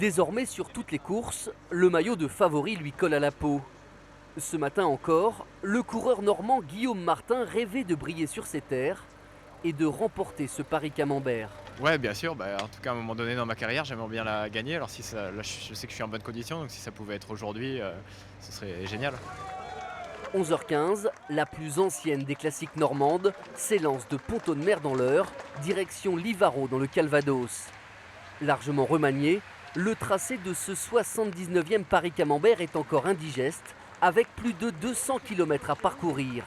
Désormais, sur toutes les courses, le maillot de favori lui colle à la peau. Ce matin encore, le coureur normand Guillaume Martin rêvait de briller sur ses terres et de remporter ce Paris-Camembert. Ouais, bien sûr. En tout cas, à un moment donné dans ma carrière, j'aimerais bien la gagner. Alors si ça, là, je sais que je suis en bonne condition, donc si ça pouvait être aujourd'hui, ce serait génial. 11h15, la plus ancienne des classiques normandes s'élance de Pont-de-Mer dans l'Eure, direction Livaro dans le Calvados. Largement remanié, le tracé de ce 79e Paris-Camembert est encore indigeste, avec plus de 200 km à parcourir.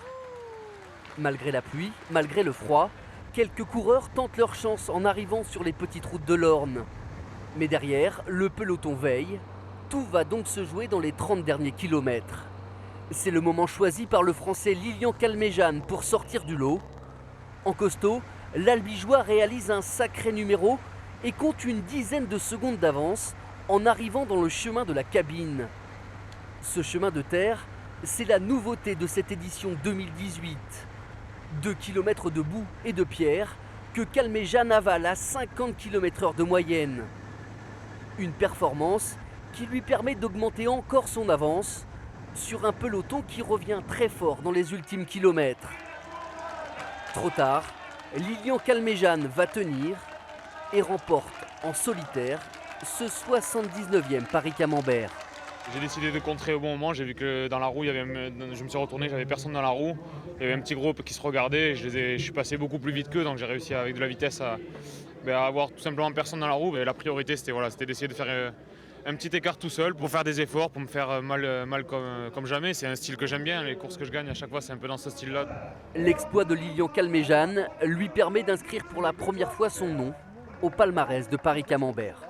Malgré la pluie, malgré le froid, quelques coureurs tentent leur chance en arrivant sur les petites routes de l'Orne. Mais derrière, le peloton veille. Tout va donc se jouer dans les 30 derniers kilomètres. C'est le moment choisi par le Français Lilian Calmejane pour sortir du lot. En costaud, l'Albigeois réalise un sacré numéro et compte une dizaine de secondes d'avance en arrivant dans le chemin de la cabine. Ce chemin de terre, c'est la nouveauté de cette édition 2018. 2 km de boue et de pierre que Calmejane avale à 50 km/h de moyenne. Une performance qui lui permet d'augmenter encore son avance sur un peloton qui revient très fort dans les ultimes kilomètres. Trop tard, Lilian Calmejane va tenir et remporte en solitaire ce 79e Paris-Camembert. J'ai décidé de contrer au bon moment, j'ai vu que dans la roue, je me suis retourné, j'avais personne dans la roue. Il y avait un petit groupe qui se regardait, je suis passé beaucoup plus vite qu'eux, donc j'ai réussi avec de la vitesse à avoir tout simplement personne dans la roue. La priorité c'était d'essayer de faire un petit écart tout seul pour faire des efforts, pour me faire mal comme jamais. C'est un style que j'aime bien, les courses que je gagne à chaque fois c'est un peu dans ce style-là. L'exploit de Lilian Calmejane lui permet d'inscrire pour la première fois son nom au palmarès de Paris-Camembert.